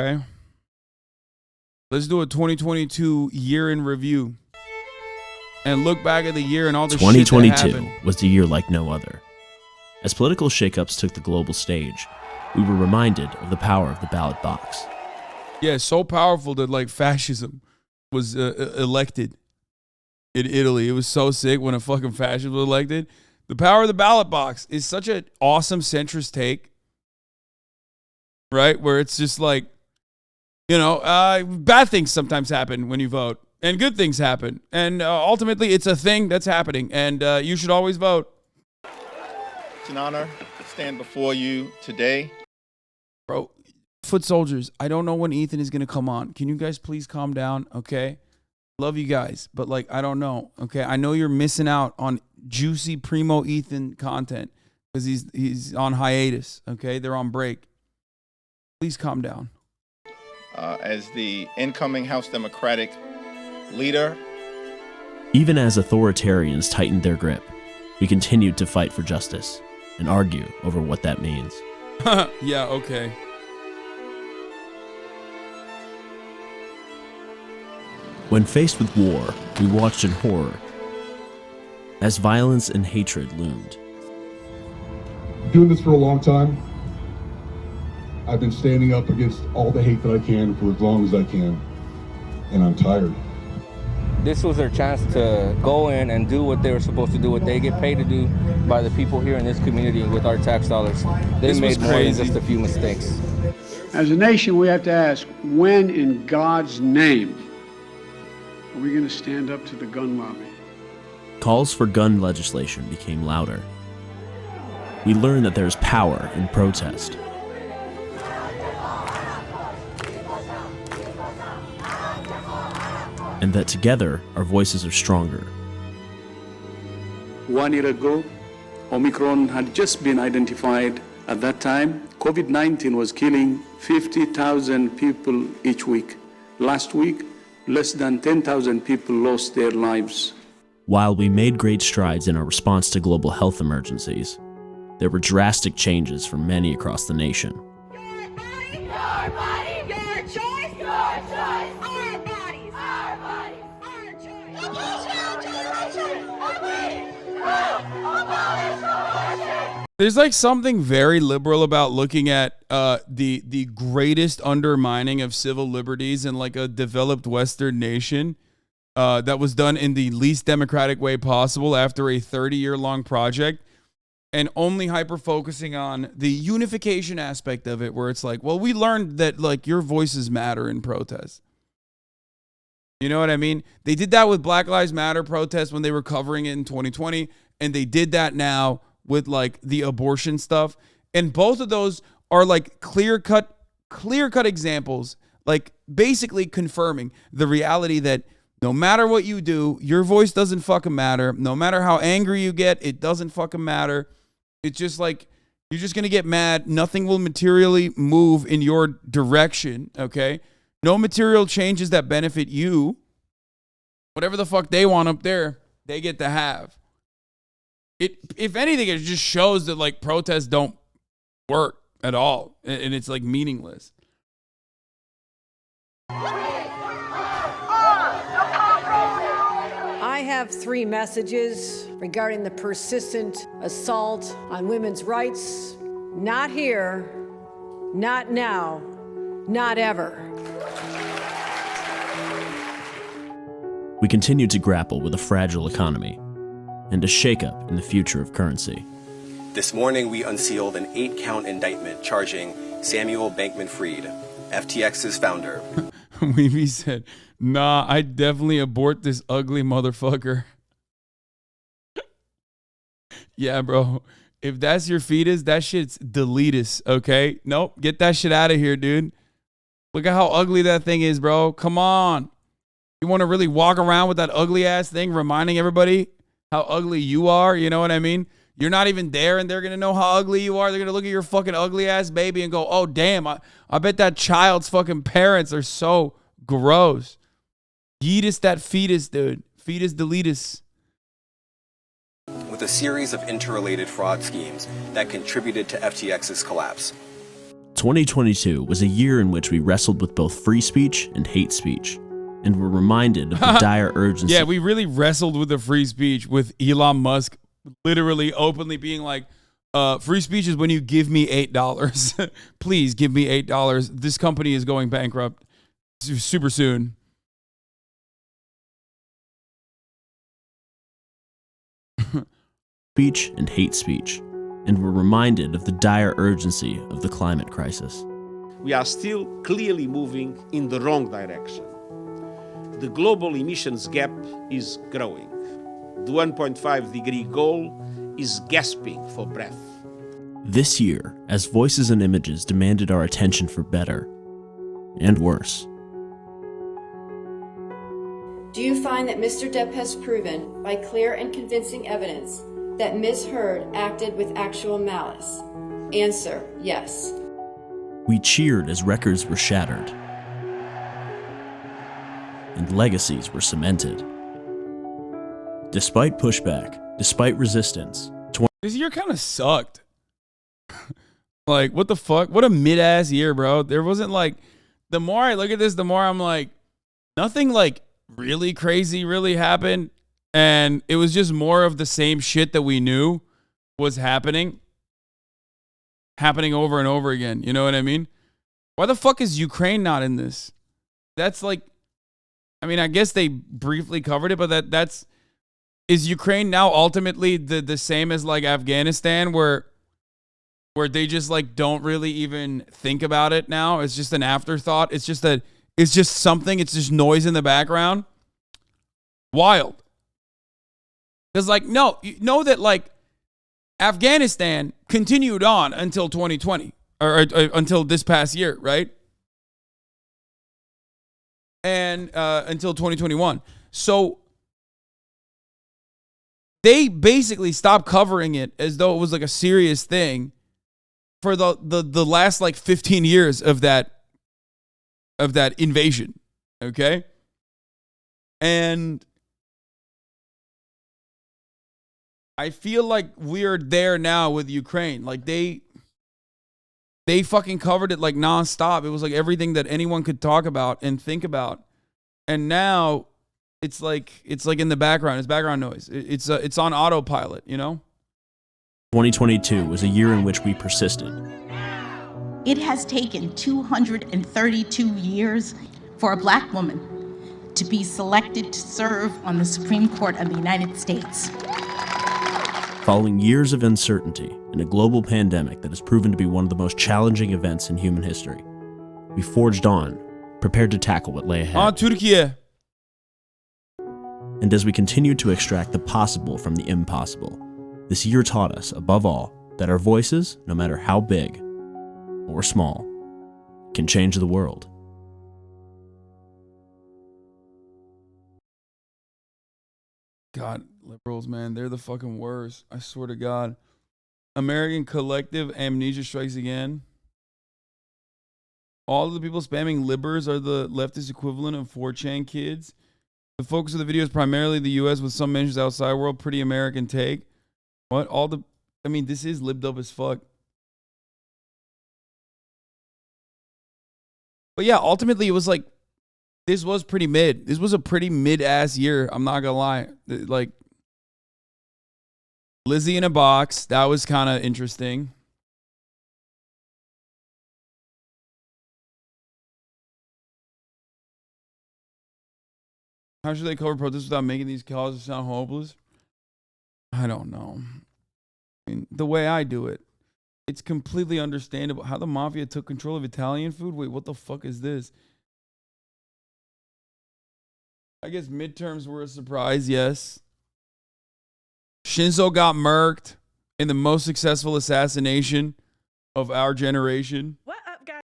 Okay. Let's do a 2022 year in review and look back at the year and all the shit that 2022 happened. was the year like no other. As political shakeups took the global stage, we were reminded of the power of the ballot box. Yeah, so powerful that like fascism was elected in Italy. It was so sick when a fucking fascist was elected. The power of the ballot box is such an awesome centrist take, right? Where it's just like, you know, bad things sometimes happen when you vote, and good things happen, and ultimately it's a thing that's happening, and you should always vote. It's an honor to stand before you today. Bro, foot soldiers, I don't know when Ethan is going to come on. Can you guys please calm down, okay? Love you guys, but like, I don't know, okay? I know you're missing out on juicy primo Ethan content because he's on hiatus, okay? They're on break. Please calm down. As the incoming House Democratic leader. Even as authoritarians tightened their grip, we continued to fight for justice and argue over what that means. Yeah, okay. When faced with war, we watched in horror as violence and hatred loomed. Doing this for a long time. I've been standing up against all the hate that I can for as long as I can, and I'm tired. This was their chance to go in and do what they were supposed to do, what they get paid to do by the people here in this community with our tax dollars. They made more than just a few mistakes. As a nation, we have to ask, when in God's name are we going to stand up to the gun lobby? Calls for gun legislation became louder. We learned that there's power in protest. And that together, our voices are stronger. 1 year ago, Omicron had just been identified. At that time, COVID-19 was killing 50,000 people each week. Last week, less than 10,000 people lost their lives. While we made great strides in our response to global health emergencies, there were drastic changes for many across the nation. Your body, your choice, our bodies, our choice. There's like something very liberal about looking at the greatest undermining of civil liberties in like a developed Western nation that was done in the least democratic way possible after a 30-year-long project, and only hyper-focusing on the unification aspect of it, where it's like, well, we learned that like your voices matter in protests. You know what I mean? They did that with Black Lives Matter protests when they were covering it in 2020, and they did that now with like the abortion stuff. And both of those are like clear-cut examples, like basically confirming the reality that no matter what you do, your voice doesn't fucking matter. No matter how angry you get, it doesn't fucking matter. It's just like, you're just going to get mad. Nothing will materially move in your direction, okay? No material changes that benefit you. Whatever the fuck they want up there, they get to have. If anything, it just shows that like protests don't work at all, and it's like meaningless. I have 3 messages regarding the persistent assault on women's rights. Not here, not now, not ever. We continued to grapple with a fragile economy and a shakeup in the future of currency. This morning, we unsealed an 8-count indictment charging Samuel Bankman-Fried, FTX's founder. Weavy said, nah, I definitely abort this ugly motherfucker. Yeah, bro. If that's your fetus, that shit's deletus, okay? Nope, get that shit out of here, dude. Look at how ugly that thing is, bro. Come on. You want to really walk around with that ugly ass thing reminding everybody how ugly you are? You know what I mean? You're not even there, and they're going to know how ugly you are. They're going to look at your fucking ugly ass baby and go, oh, damn, I bet that child's fucking parents are so gross. Yeetus that fetus, dude. Fetus deletus. With a series of interrelated fraud schemes that contributed to FTX's collapse. 2022 was a year in which we wrestled with both free speech and hate speech, and were reminded of the dire urgency. Yeah, we really wrestled with the free speech, with Elon Musk literally openly being like, free speech is when you give me $8. Please give me $8. This company is going bankrupt super soon. Speech and hate speech, and were reminded of the dire urgency of the climate crisis. We are still clearly moving in the wrong direction. The global emissions gap is growing. The 1.5 degree goal is gasping for breath. This year, as voices and images demanded our attention for better and worse. Do you find that Mr. Depp has proven, by clear and convincing evidence, that Ms. Heard acted with actual malice? Answer, yes. We cheered as records were shattered and legacies were cemented. Despite pushback, despite resistance, this year kind of sucked. Like, what the fuck? What a mid-ass year, bro. There wasn't like, the more I look at this, the more I'm like, nothing like really crazy really happened. And it was just more of the same shit that we knew was happening over and over again. You know what I mean? Why the fuck is Ukraine not in this? That's like, I mean, I guess they briefly covered it, but is Ukraine now ultimately the same as like Afghanistan, where they just like don't really even think about it now? It's just an afterthought. It's just something. It's just noise in the background. Wild. Because, like, no, you know that, like, Afghanistan continued on until 2020, or until this past year, right? And until 2021. So they basically stopped covering it as though it was, like, a serious thing for the last, like, 15 years of that invasion, okay? And I feel like we're there now with Ukraine. Like they fucking covered it like nonstop. It was like everything that anyone could talk about and think about. And now it's like in the background. It's background noise. It's on autopilot, you know? 2022 was a year in which we persisted. It has taken 232 years for a Black woman to be selected to serve on the Supreme Court of the United States. Following years of uncertainty and a global pandemic that has proven to be one of the most challenging events in human history, we forged on, prepared to tackle what lay ahead. Turkey. And as we continued to extract the possible from the impossible, this year taught us, above all, that our voices, no matter how big or small, can change the world. God, liberals, man, they're the fucking worst. I swear to God. American collective amnesia strikes again. All of the people spamming libbers are the leftist equivalent of 4chan kids. The focus of the video is primarily the U.S. with some mentions outside world. Pretty American take. What? This is libbed up as fuck. But yeah, ultimately it was like, this was pretty mid. This was a pretty mid-ass year. I'm not gonna lie. Like, Lizzie in a box. That was kind of interesting. How should they cover protests without making these causes sound hopeless? I don't know. I mean, the way I do it, it's completely understandable. How the mafia took control of Italian food? Wait, what the fuck is this? I guess midterms were a surprise, yes. Shinzo got murked in the most successful assassination of our generation. What